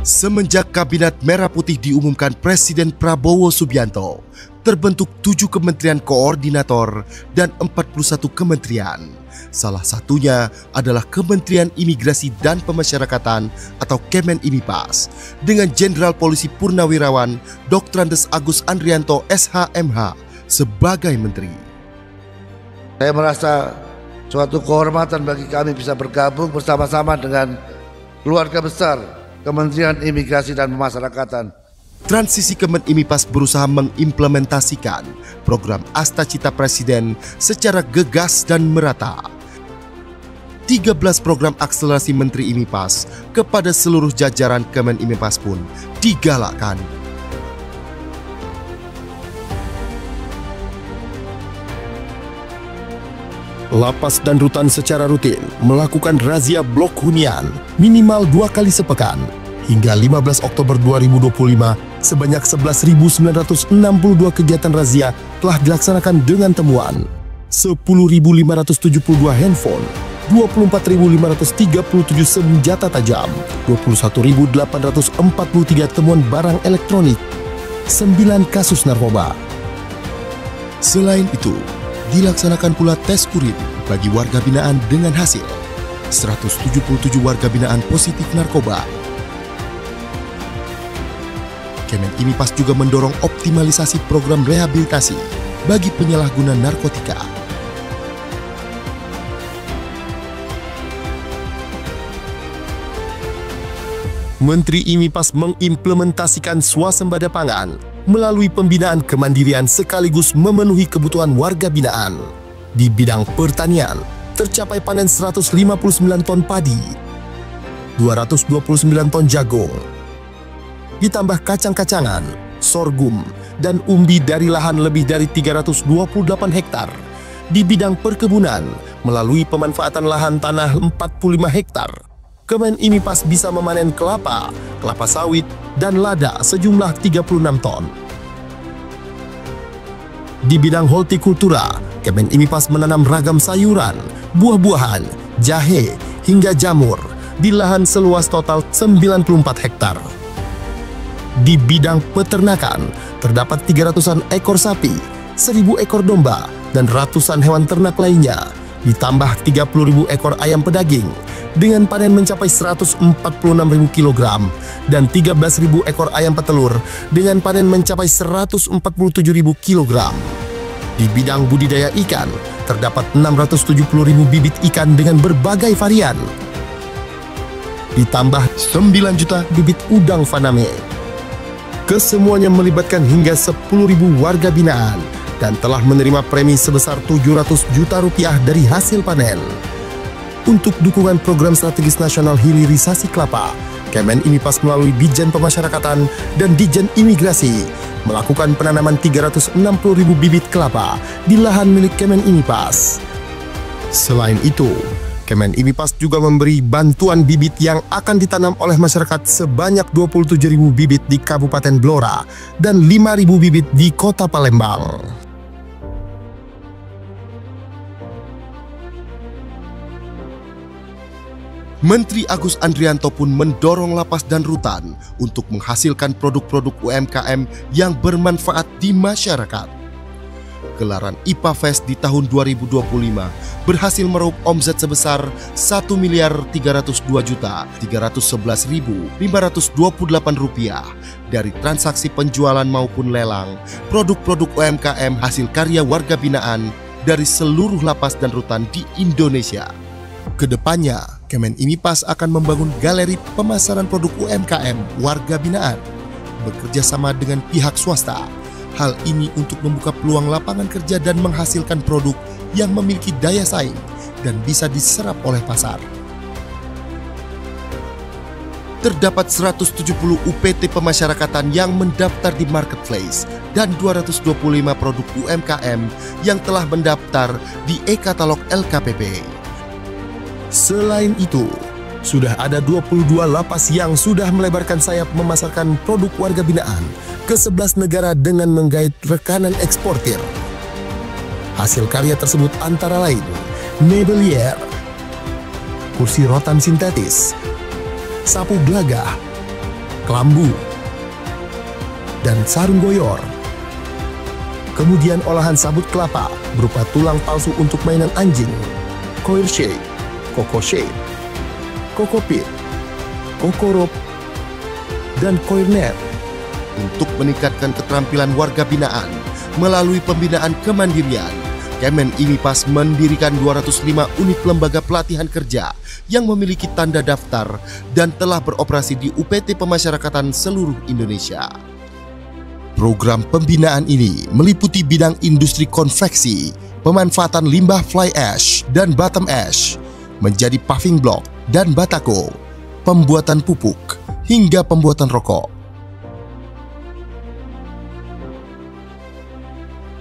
Semenjak Kabinet Merah Putih diumumkan Presiden Prabowo Subianto, terbentuk 7 kementerian koordinator dan 41 kementerian. Salah satunya adalah Kementerian Imigrasi dan Pemasyarakatan atau Kemenimipas dengan Jenderal Polisi Purnawirawan Dr. Andes Agus Andrianto SH.MH sebagai Menteri. Saya merasa suatu kehormatan bagi kami bisa bergabung bersama-sama dengan keluarga besar Kementerian Imigrasi dan Pemasyarakatan. Transisi Kemenimipas berusaha mengimplementasikan program Astacita Presiden secara gegas dan merata. 13 program akselerasi Menteri Imipas kepada seluruh jajaran Kemenimipas pun digalakkan. Lapas dan rutan secara rutin melakukan razia blok hunian minimal 2 kali sepekan. Hingga 15 Oktober 2025, sebanyak 11.962 kegiatan razia telah dilaksanakan dengan temuan 10.572 handphone, 24.537 senjata tajam, 21.843 temuan barang elektronik, 9 kasus narkoba. Selain itu, dilaksanakan pula tes urin bagi warga binaan dengan hasil 177 warga binaan positif narkoba. Kemenimipas juga mendorong optimalisasi program rehabilitasi bagi penyalahguna narkotika. Menteri Imipas mengimplementasikan swasembada pangan melalui pembinaan kemandirian sekaligus memenuhi kebutuhan warga binaan. Di bidang pertanian, tercapai panen 159 ton padi, 229 ton jagung, ditambah kacang-kacangan, sorghum, dan umbi dari lahan lebih dari 328 hektar. Di bidang perkebunan, melalui pemanfaatan lahan tanah 45 hektar, Kemenimipas bisa memanen kelapa, kelapa sawit, dan lada sejumlah 36 ton. Di bidang hortikultura, Kemenimipas menanam ragam sayuran, buah-buahan, jahe, hingga jamur di lahan seluas total 94 hektar. Di bidang peternakan, terdapat 300-an ekor sapi, 1.000 ekor domba, dan ratusan hewan ternak lainnya, ditambah 30.000 ekor ayam pedaging, dengan panen mencapai 146.000 kg, dan 13.000 ekor ayam petelur, dengan panen mencapai 147.000 kg. Di bidang budidaya ikan, terdapat 670.000 bibit ikan dengan berbagai varian, ditambah 9 juta bibit udang faname. Kesemuanya melibatkan hingga 10.000 warga binaan dan telah menerima premi sebesar 700 juta rupiah dari hasil panen. Untuk dukungan program strategis nasional hilirisasi kelapa, Kemenimipas melalui Ditjen Pemasyarakatan dan Ditjen Imigrasi melakukan penanaman 360.000 bibit kelapa di lahan milik Kemenimipas. Selain itu, Kemenimipas juga memberi bantuan bibit yang akan ditanam oleh masyarakat sebanyak 27.000 bibit di Kabupaten Blora dan 5.000 bibit di Kota Palembang. Menteri Agus Andrianto pun mendorong lapas dan rutan untuk menghasilkan produk-produk UMKM yang bermanfaat di masyarakat. Gelaran IPA Fest di tahun 2025 berhasil meraup omzet sebesar Rp1.302.311.528 dari transaksi penjualan maupun lelang produk-produk UMKM hasil karya warga binaan dari seluruh lapas dan rutan di Indonesia. Kedepannya, Kemenimipas akan membangun galeri pemasaran produk UMKM warga binaan bekerja sama dengan pihak swasta. Hal ini untuk membuka peluang lapangan kerja dan menghasilkan produk yang memiliki daya saing dan bisa diserap oleh pasar. Terdapat 170 UPT pemasyarakatan yang mendaftar di marketplace dan 225 produk UMKM yang telah mendaftar di e-katalog LKPP. Selain itu, sudah ada 22 lapas yang sudah melebarkan sayap memasarkan produk warga binaan ke 11 negara dengan menggait rekanan eksportir. Hasil karya tersebut antara lain Mebelier, kursi rotan sintetis, sapu gelagah, kelambu, dan sarung goyor. Kemudian olahan sabut kelapa berupa tulang palsu untuk mainan anjing, coir shade, coco shade, coco pit, coco rope, dan coir net. Untuk meningkatkan keterampilan warga binaan melalui pembinaan kemandirian, Kemen IMIPAS mendirikan 205 unit lembaga pelatihan kerja yang memiliki tanda daftar dan telah beroperasi di UPT Pemasyarakatan seluruh Indonesia. Program pembinaan ini meliputi bidang industri konveksi, pemanfaatan limbah fly ash dan bottom ash menjadi paving block dan batako, pembuatan pupuk, hingga pembuatan rokok.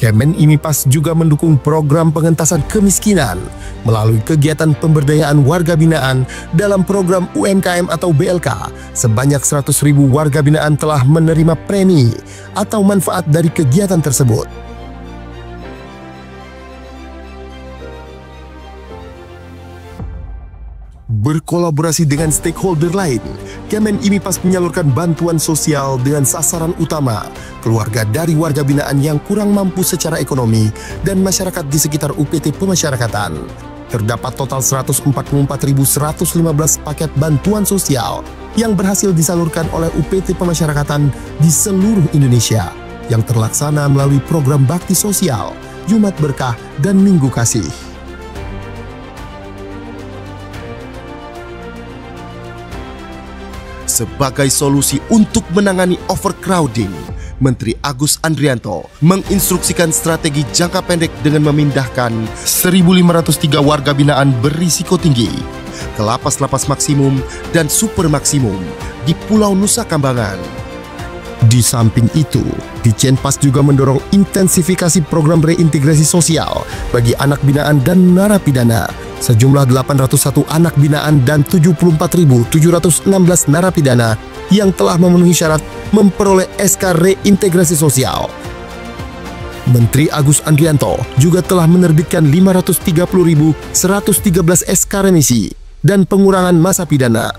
Kemen IMIPAS juga mendukung program pengentasan kemiskinan melalui kegiatan pemberdayaan warga binaan dalam program UMKM atau BLK. Sebanyak 100.000 warga binaan telah menerima premi atau manfaat dari kegiatan tersebut. Berkolaborasi dengan stakeholder lain, Kemen IMIPAS menyalurkan bantuan sosial dengan sasaran utama keluarga dari warga binaan yang kurang mampu secara ekonomi dan masyarakat di sekitar UPT Pemasyarakatan. Terdapat total 144.115 paket bantuan sosial yang berhasil disalurkan oleh UPT Pemasyarakatan di seluruh Indonesia yang terlaksana melalui program bakti sosial, Jumat Berkah, dan Minggu Kasih. Sebagai solusi untuk menangani overcrowding, Menteri Agus Andrianto menginstruksikan strategi jangka pendek dengan memindahkan 1.503 warga binaan berisiko tinggi ke lapas-lapas maksimum dan super maksimum di Pulau Nusa Kambangan. Di samping itu, Ditjenpas juga mendorong intensifikasi program reintegrasi sosial bagi anak binaan dan narapidana. Sejumlah 801 anak binaan dan 74.716 narapidana yang telah memenuhi syarat memperoleh SK reintegrasi sosial. Menteri Agus Andrianto juga telah menerbitkan 530.113 SK remisi dan pengurangan masa pidana.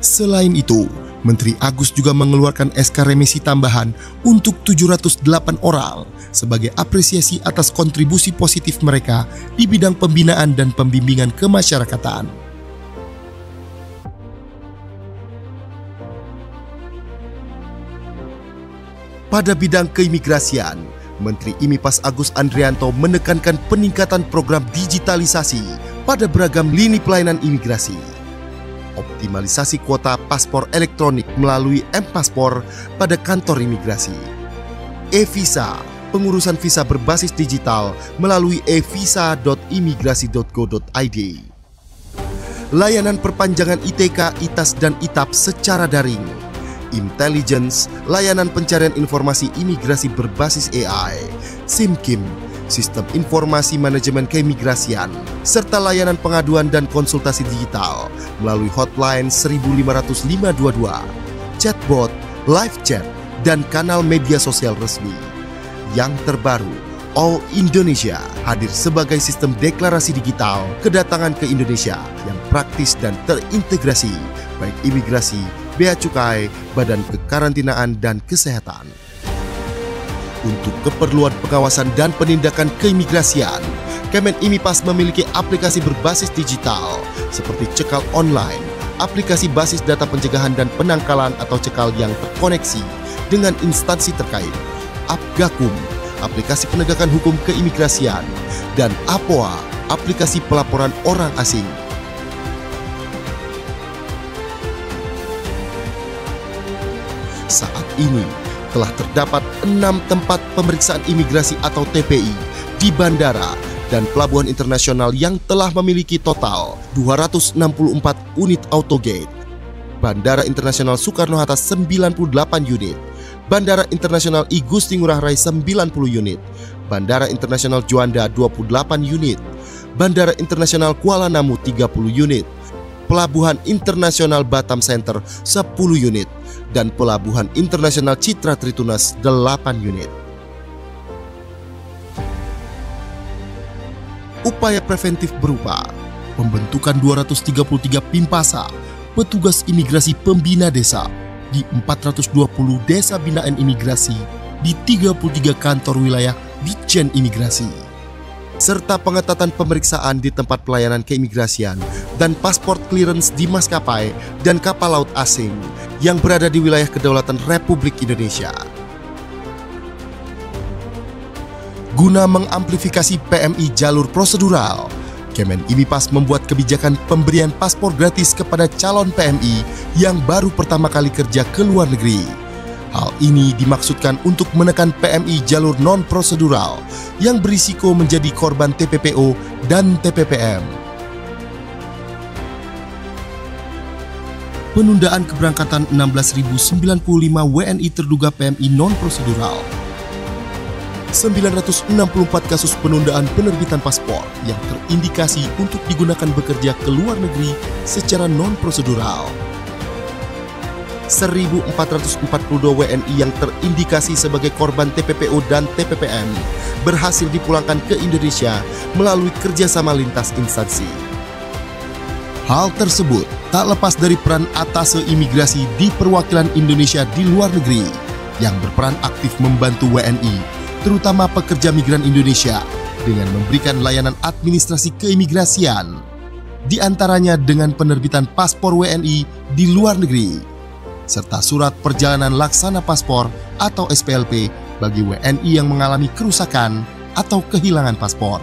Selain itu, Menteri Agus juga mengeluarkan SK remisi tambahan untuk 708 orang sebagai apresiasi atas kontribusi positif mereka di bidang pembinaan dan pembimbingan kemasyarakatan. Pada bidang keimigrasian, Menteri IMIPAS Agus Andrianto menekankan peningkatan program digitalisasi pada beragam lini pelayanan imigrasi. Optimalisasi kuota paspor elektronik melalui M-Paspor pada kantor imigrasi. E-Visa, pengurusan visa berbasis digital melalui evisa.imigrasi.go.id. Layanan perpanjangan ITK, ITAS, dan ITAP secara daring. Intelligence, layanan pencarian informasi imigrasi berbasis AI. SIMKIM, sistem informasi manajemen keimigrasian, serta layanan pengaduan dan konsultasi digital melalui hotline 1500522, chatbot, live chat, dan kanal media sosial resmi. Yang terbaru, All Indonesia hadir sebagai sistem deklarasi digital kedatangan ke Indonesia yang praktis dan terintegrasi, baik imigrasi, bea cukai, badan kekarantinaan, dan kesehatan. Untuk keperluan pengawasan dan penindakan keimigrasian, Kemen IMIPAS memiliki aplikasi berbasis digital seperti cekal online, aplikasi basis data pencegahan dan penangkalan atau cekal yang terkoneksi dengan instansi terkait, Apgakum, aplikasi penegakan hukum keimigrasian, dan APOA, aplikasi pelaporan orang asing. Saat ini, telah terdapat 6 tempat pemeriksaan imigrasi atau TPI di bandara dan pelabuhan internasional yang telah memiliki total 264 unit autogate. Bandara Internasional Soekarno-Hatta 98 unit, Bandara Internasional I Gusti Ngurah Rai 90 unit, Bandara Internasional Juanda 28 unit, Bandara Internasional Kuala Namu 30 unit, Pelabuhan Internasional Batam Center 10 unit, dan Pelabuhan Internasional Citra Tritunas 8 unit. Upaya preventif berupa pembentukan 233 Pimpasa, petugas imigrasi pembina desa di 420 desa binaan imigrasi di 33 kantor wilayah Ditjen Imigrasi, serta pengetatan pemeriksaan di tempat pelayanan keimigrasian dan pasport clearance di maskapai dan kapal laut asing yang berada di wilayah kedaulatan Republik Indonesia. Guna mengamplifikasi PMI jalur prosedural, Kemen IMIPAS membuat kebijakan pemberian paspor gratis kepada calon PMI yang baru pertama kali kerja ke luar negeri. Hal ini dimaksudkan untuk menekan PMI jalur non-prosedural yang berisiko menjadi korban TPPO dan TPPM. Penundaan keberangkatan 16.095 WNI terduga PMI non-prosedural. 964 kasus penundaan penerbitan paspor yang terindikasi untuk digunakan bekerja ke luar negeri secara non-prosedural. 1.442 WNI yang terindikasi sebagai korban TPPO dan TPPM berhasil dipulangkan ke Indonesia melalui kerjasama lintas instansi. Hal tersebut tak lepas dari peran atase imigrasi di perwakilan Indonesia di luar negeri yang berperan aktif membantu WNI, terutama pekerja migran Indonesia, dengan memberikan layanan administrasi keimigrasian, di antaranya dengan penerbitan paspor WNI di luar negeri, serta surat perjalanan laksana paspor atau SPLP bagi WNI yang mengalami kerusakan atau kehilangan paspor.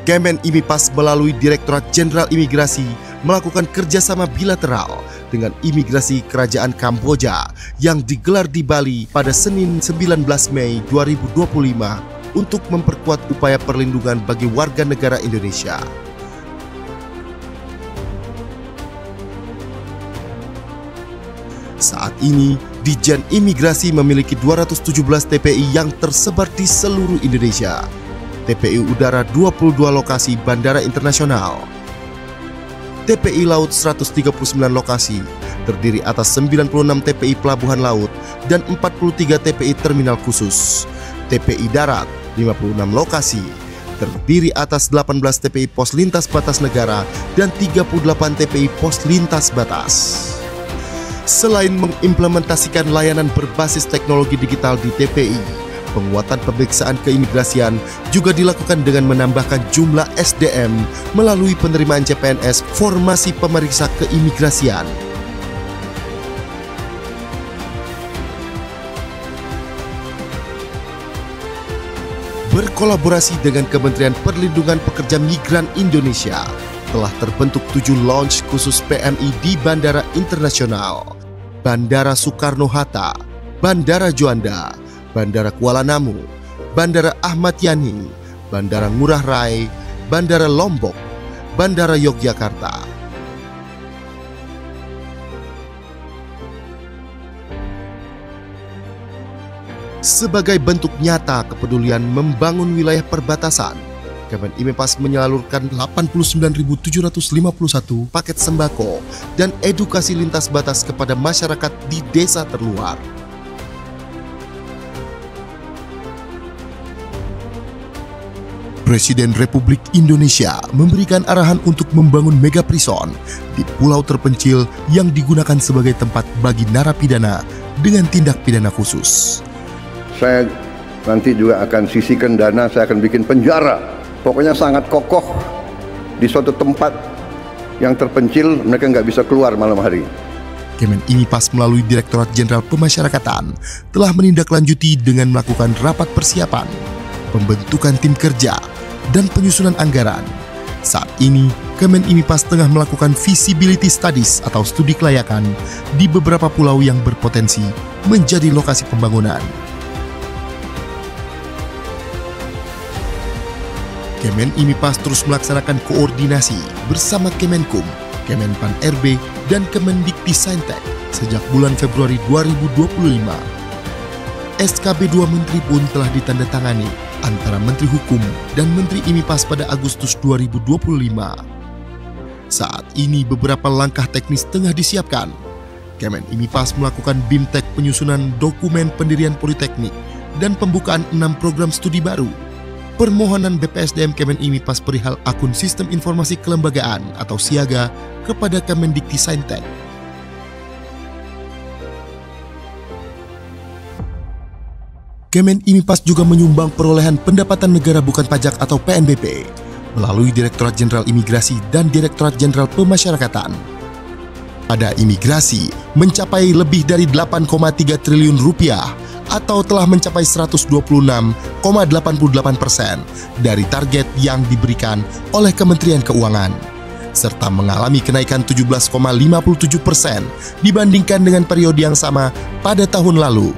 Kemen IMIPAS melalui Direktorat Jenderal Imigrasi melakukan kerjasama bilateral dengan Imigrasi Kerajaan Kamboja yang digelar di Bali pada Senin 19 Mei 2025 untuk memperkuat upaya perlindungan bagi warga negara Indonesia. Saat ini, Ditjen Imigrasi memiliki 217 TPI yang tersebar di seluruh Indonesia. TPI Udara 22 lokasi Bandara Internasional. TPI Laut 139 lokasi, terdiri atas 96 TPI Pelabuhan Laut dan 43 TPI Terminal Khusus. TPI Darat 56 lokasi, terdiri atas 18 TPI Pos Lintas Batas Negara dan 38 TPI Pos Lintas Batas. Selain mengimplementasikan layanan berbasis teknologi digital di TPI, penguatan pemeriksaan keimigrasian juga dilakukan dengan menambahkan jumlah SDM melalui penerimaan CPNS formasi pemeriksa keimigrasian. Berkolaborasi dengan Kementerian Perlindungan Pekerja Migran Indonesia, telah terbentuk 7 launch khusus PMI di Bandara Internasional, Bandara Soekarno-Hatta, Bandara Juanda, Bandara Kuala Namu, Bandara Ahmad Yani, Bandara Ngurah Rai, Bandara Lombok, Bandara Yogyakarta. Sebagai bentuk nyata kepedulian membangun wilayah perbatasan, Kemen IMIPAS menyalurkan 89.751 paket sembako dan edukasi lintas batas kepada masyarakat di desa terluar. Presiden Republik Indonesia memberikan arahan untuk membangun mega prison di pulau terpencil yang digunakan sebagai tempat bagi narapidana dengan tindak pidana khusus. Saya nanti juga akan sisihkan dana, saya akan bikin penjara. Pokoknya sangat kokoh di suatu tempat yang terpencil, mereka nggak bisa keluar malam hari. Kemen IMIPAS melalui Direktorat Jenderal Pemasyarakatan telah menindaklanjuti dengan melakukan rapat persiapan, pembentukan tim kerja, dan penyusunan anggaran. Saat ini, Kemen IMIPAS tengah melakukan feasibility studies atau studi kelayakan di beberapa pulau yang berpotensi menjadi lokasi pembangunan. Kemen IMIPAS terus melaksanakan koordinasi bersama Kemenkum, Kemenpan RB, dan Kemendikti-Saintek sejak bulan Februari 2025. SKB 2 Menteri pun telah ditandatangani antara Menteri Hukum dan Menteri IMIPAS pada Agustus 2025. Saat ini beberapa langkah teknis tengah disiapkan. Kemen IMIPAS melakukan BIMTEK penyusunan dokumen pendirian politeknik dan pembukaan 6 program studi baru. permohonan BPSDM Kemenimipas perihal akun Sistem Informasi Kelembagaan atau Siaga kepada Kemendikti-Saintek. Kemenimipas juga menyumbang perolehan pendapatan negara bukan pajak atau PNBP melalui Direktorat Jenderal Imigrasi dan Direktorat Jenderal Pemasyarakatan. Pada imigrasi mencapai lebih dari 8,3 triliun rupiah atau telah mencapai 126,88% dari target yang diberikan oleh Kementerian Keuangan, serta mengalami kenaikan 17,57% dibandingkan dengan periode yang sama pada tahun lalu.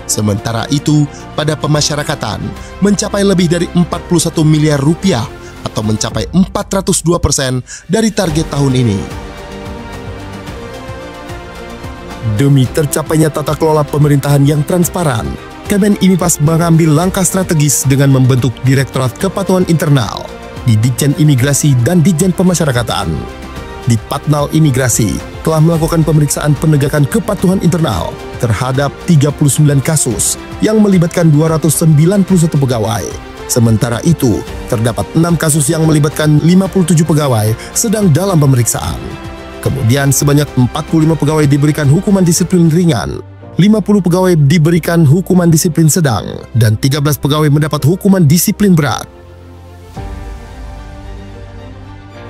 Sementara itu, pada pemasyarakatan mencapai lebih dari 41 miliar rupiah atau mencapai 402% dari target tahun ini. Demi tercapainya tata kelola pemerintahan yang transparan, Kemenimipas mengambil langkah strategis dengan membentuk Direktorat Kepatuhan Internal di Ditjen Imigrasi dan Ditjen Pemasyarakatan. Di Patnal Imigrasi telah melakukan pemeriksaan penegakan kepatuhan internal terhadap 39 kasus yang melibatkan 291 pegawai. Sementara itu, terdapat 6 kasus yang melibatkan 57 pegawai sedang dalam pemeriksaan. Kemudian sebanyak 45 pegawai diberikan hukuman disiplin ringan, 50 pegawai diberikan hukuman disiplin sedang, dan 13 pegawai mendapat hukuman disiplin berat.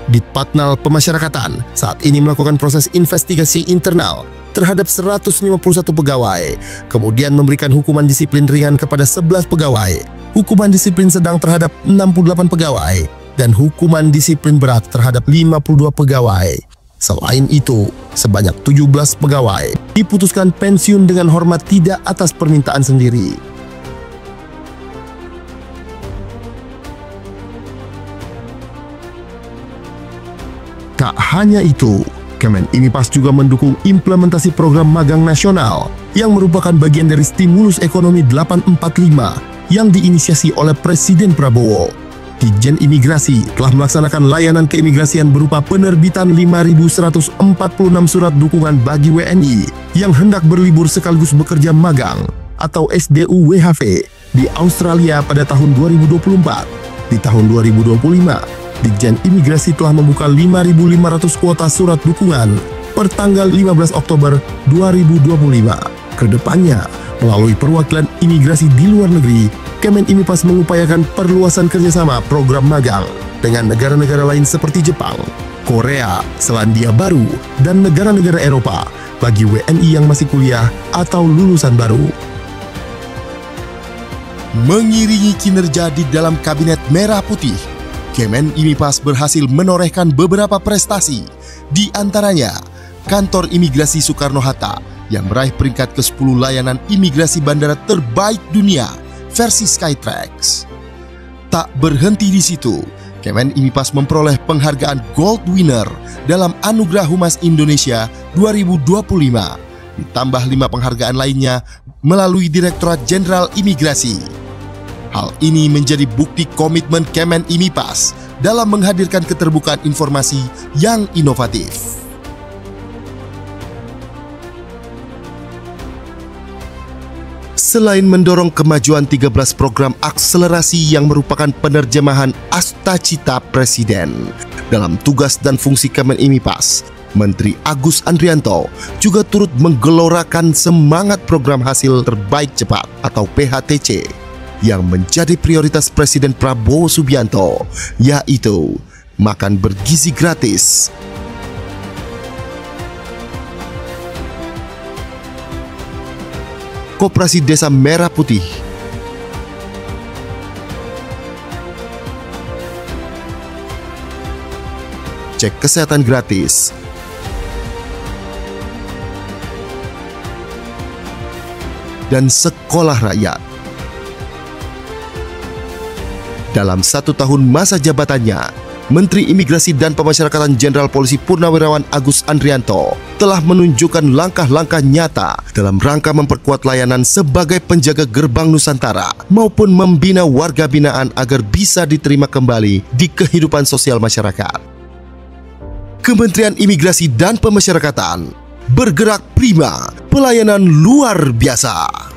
Di Patnal Pemasyarakatan saat ini melakukan proses investigasi internal terhadap 151 pegawai, kemudian memberikan hukuman disiplin ringan kepada 11 pegawai, hukuman disiplin sedang terhadap 68 pegawai, dan hukuman disiplin berat terhadap 52 pegawai. Selain itu, sebanyak 17 pegawai diputuskan pensiun dengan hormat tidak atas permintaan sendiri. Tak hanya itu, Kemenimipas juga mendukung implementasi program magang nasional yang merupakan bagian dari stimulus ekonomi 845 yang diinisiasi oleh Presiden Prabowo. Ditjen Imigrasi telah melaksanakan layanan keimigrasian berupa penerbitan 5.146 surat dukungan bagi WNI yang hendak berlibur sekaligus bekerja magang atau SDU-WHV di Australia pada tahun 2024. Di tahun 2025, Ditjen Imigrasi telah membuka 5.500 kuota surat dukungan per tanggal 15 Oktober 2025. Kedepannya, melalui perwakilan imigrasi di luar negeri, Kemenimipas mengupayakan perluasan kerjasama program magang dengan negara-negara lain seperti Jepang, Korea, Selandia Baru, dan negara-negara Eropa bagi WNI yang masih kuliah atau lulusan baru. Mengiringi kinerja di dalam Kabinet Merah Putih, Kemenimipas berhasil menorehkan beberapa prestasi, di antaranya Kantor Imigrasi Soekarno-Hatta yang meraih peringkat ke-10 layanan imigrasi bandara terbaik dunia versi Skytrax. Tak berhenti di situ, Kemenimipas memperoleh penghargaan Gold Winner dalam Anugerah Humas Indonesia 2025, ditambah 5 penghargaan lainnya melalui Direktorat Jenderal Imigrasi. Hal ini menjadi bukti komitmen Kemenimipas dalam menghadirkan keterbukaan informasi yang inovatif. Selain mendorong kemajuan 13 program akselerasi yang merupakan penerjemahan Astacita Presiden dalam tugas dan fungsi Kemenimipas, Menteri Agus Andrianto juga turut menggelorakan semangat program hasil terbaik cepat atau PHTC yang menjadi prioritas Presiden Prabowo Subianto, yaitu makan bergizi gratis, Koperasi Desa Merah Putih, cek kesehatan gratis, dan sekolah rakyat. Dalam 1 tahun masa jabatannya, Menteri Imigrasi dan Pemasyarakatan Jenderal Polisi Purnawirawan Agus Andrianto telah menunjukkan langkah-langkah nyata dalam rangka memperkuat layanan sebagai penjaga gerbang Nusantara maupun membina warga binaan agar bisa diterima kembali di kehidupan sosial masyarakat. Kementerian Imigrasi dan Pemasyarakatan bergerak prima, pelayanan luar biasa.